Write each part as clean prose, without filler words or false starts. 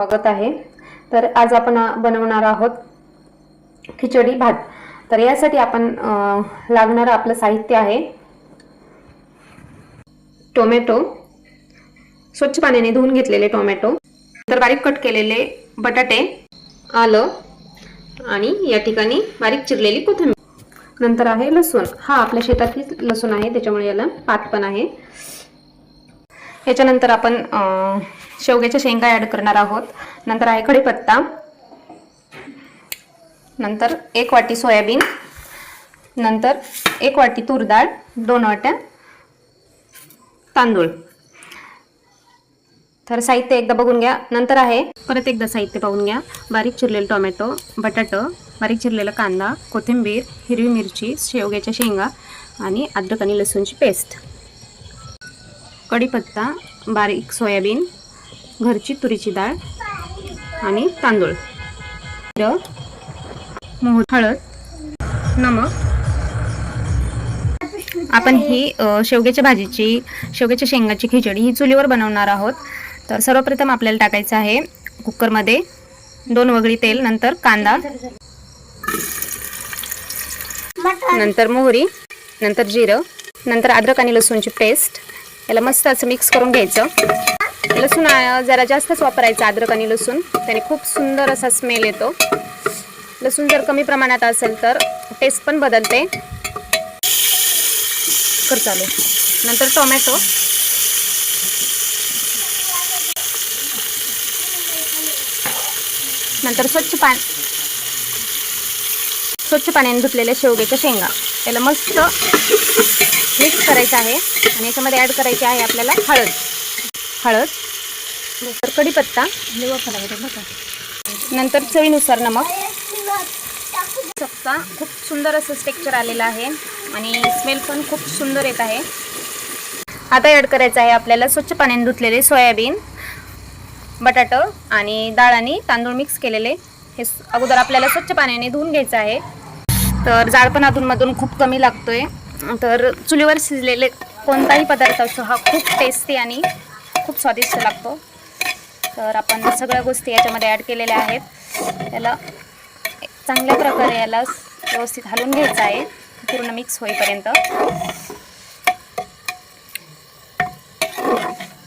स्वागत आहे। तर आज आपण बनवणार आहोत खिचडी भात। तर यासाठी आपण लागणारं आपलं साहित्य आहे टोमॅटो, स्वच्छ पाण्याने धुवून घेतलेले टोमॅटो, तर बारीक कट केलेले बटाटे, आलं आणि या ठिकाणी बारीक चिरलेली कोथिंबीर। नंतर आहे लसूण। हा आपल्या शेतातील लसूण आहे, त्याच्यामुळे याला पात पण आहे। याच्यानंतर आपण शेवग्याच्या शेंगा ॲड करणार आहोत। नंतर आहे कढीपत्ता, नंतर 1 वाटी सोयाबीन, नंतर 1 वाटी तूर डाळ, 2 वाट्या तांदूळ। तर साहित्य एकदा बघून घ्या। नंतर आहे परत एकदा साहित्य पाहून घ्या। बारीक चिरलेले टोमॅटो, बटाटा, बारीक चिरलेला कांदा, कोथिंबीर, हिरवी मिरची, शेवग्याच्या शेंगा आणि अद्रक आणि लसूणची पेस्ट, कढीपत्ता, बारीक सोयाबीन, घरची तुरीची डाळ आणि तांदूळ, हळद, नमक। आपण ही शेवग्याच्या शेंगाची खिचडी ही चुलीवर बनवणार आहोत। तर सर्वप्रथम आपल्याला टाकायचं आहे कुकरमध्ये 2 वगळी तेल, नंतर कांदा, नंतर मोहरी, नंतर जिरं, नंतर अद्रक आणि लसूणची पेस्ट। याला मस्त असं मिक्स करून घ्यायचं। लसूण जरा जास्तच वापरायचा, अद्रक आणि लसूण, त्याने खूप सुंदर असा स्मेल येतो। लसूण जर कमी प्रमाणात असेल तर टेस्ट पण बदलते। चालू। नंतर टोमॅटो, नंतर स्वच्छ पाण्याने धुतलेल्या शेवग्याच्या शेंगा। याला मस्त मिक्स करायचं आहे आणि याच्यामध्ये ॲड करायची आहे आपल्याला हळद, नंतर कढीपत्ता, नंतर चवीनुसार नमक। खूप सुंदर असं टेक्स्चर आलेलं आहे आणि स्मेल पण खूप सुंदर येत आहे। आता ॲड करायचं आहे आपल्याला स्वच्छ पाण्याने धुतलेले सोयाबीन, बटाटा आणि डाळ आणि तांदूळ मिक्स केलेले। हे अगोदर आपल्याला स्वच्छ पाण्याने धुवून घ्यायचं आहे। तर जाळपण अधूनमधून खूप कमी लागतोय। तर चुलीवर शिजलेले कोणताही पदार्थ असो हा खूप टेस्टी आणि खूप स्वादिष्ट लागतो। तर आपण सगळ्या गोष्टी याच्यामध्ये ॲड केलेल्या आहेत। याला चांगल्या प्रकारे याला व्यवस्थित हलवून घ्यायचं आहे पूर्ण मिक्स होईपर्यंत।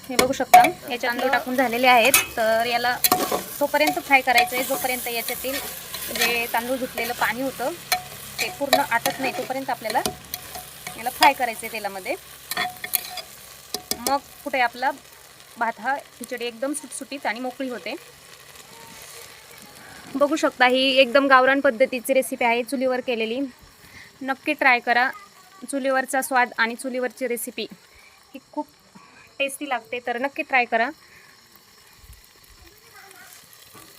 हे बघू शकता याचे तांदूळ टाकून झालेले आहेत। तर याला तोपर्यंत फ्राय करायचं आहे जोपर्यंत याच्यातील जे तांदूळ धुतलेलं पाणी होतं ते पूर्ण आटत नाही, तोपर्यंत आपल्याला याला फ्राय करायचं आहे तेलामध्ये। मग कुठे आपला भात हा खिचडी एकदम सुटसुटीत आणि मोकळी होते। बघू शकता ही एकदम गावरान पद्धतीची रेसिपी आहे, चुलीवर केलेली। नक्की ट्राय करा। चुलीवरचा स्वाद आणि चुलीवरची रेसिपी ही खूप टेस्टी लागते, तर नक्की ट्राय करा।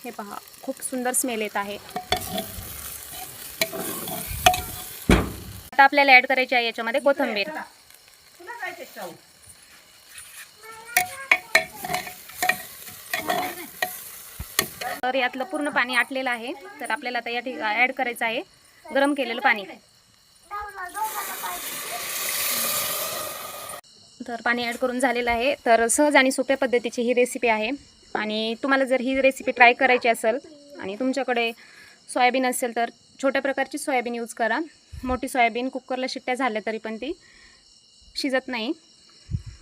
हे पहा खूप सुंदर स्मेल येत आहे। आता आपल्याला ॲड करायची आहे याच्यामध्ये कोथिंबीर। तर यातलं पूर्ण पाणी आटलेलं आहे, तर आपल्याला आता या ॲड करायचं आहे गरम केलेलं पाणी। तर पाणी ॲड करून झालेलं आहे। तर सहज आणि सोप्या पद्धतीची ही रेसिपी आहे आणि तुम्हाला जर ही रेसिपी ट्राय करायची असेल आणि तुमच्याकडे सोयाबीन असेल तर छोट्या प्रकारची सोयाबीन यूज करा। मोठी सोयाबीन कुकरला शिट्ट्या झाल्या तरी पण ती शिजत नाही,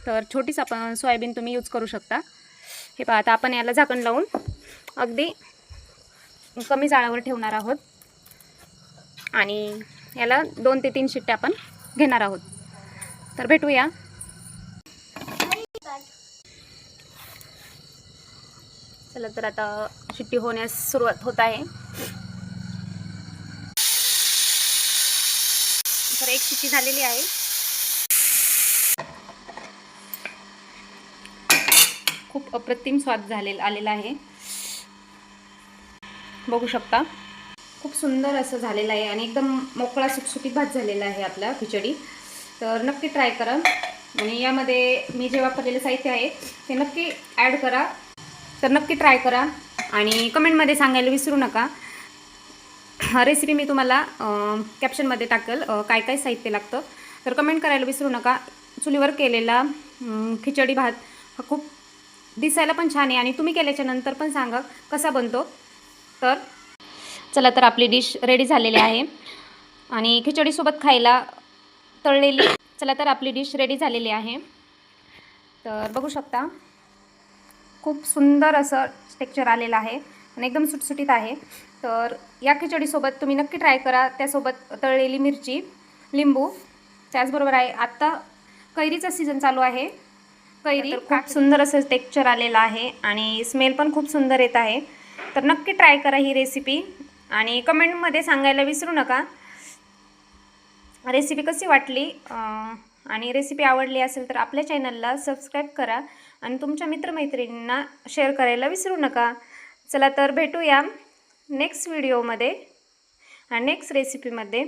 तर छोटीच आपण सोयाबीन तुम्ही यूज करू शकता। हे पहा आता आपण याला झाकण लावून अगदी कमी जाळावर ठेवणार आहोत आणि याला 2 ते 3 शिट्ट्या आपण घेणार आहोत। तर भेटूया। चला तर आता शिट्टी होण्यास सुरुवात होत आहे। तर 1 शिट्टी झालेली आहे। खूप अप्रतिम स्वाद आलेला आहे, बघू शकता। खूप सुंदर असं झालेलं आहे आणि एकदम मोकळा सुटसुटीत भात झालेला आहे आपला खिचडी। तर नक्की ट्राय करा आणि यामध्ये मी जे वापरलेले साहित्य आहे ते नक्की ॲड करा। तर नक्की ट्राय करा आणि कमेंटमध्ये सांगायला विसरू नका। रेसिपी मी तुम्हाला कॅप्शनमध्ये टाकेल काय काय साहित्य लागतं, तर कमेंट करायला विसरू नका। चुलीवर केलेला खिचडी भात हा खूप दिसायला पण छान आहे आणि तुम्ही केल्याच्या नंतर पण सांगा कसा बनतो. तर चला, तर आपली डिश रेडी झालेली आहे आणि खिचडीसोबत खायला तळलेली. चला, तर आपली डिश रेडी झालेली आहे. तर बघू शकता, खूप सुंदर असं टेक्स्चर आलेलं आहे आणि एकदम सुटसुटीत आहे. तर या खिचडीसोबत तुम्ही नक्की ट्राय करा. त्यासोबत तळलेली मिरची, लिंबू, त्याचबरोबर आहे आत्ता कैरीचा सीझन चालू आहे. कैरी खूप सुंदर असं टेक्स्चर आलेलं आहे आणि स्मेल पण खूप सुंदर येत आहे. तर नक्की ट्राय करा ही रेसिपी आणि कमेंटमध्ये सांगायला विसरू नका रेसिपी कशी वाटली. आणि रेसिपी आवडली असेल तर आपल्या चॅनलला सबस्क्राईब करा आणि तुमच्या मित्रमैत्रिणींना शेअर करायला विसरू नका. चला, तर भेटूया नेक्स्ट व्हिडिओमध्ये आणि नेक्स्ट रेसिपीमध्ये.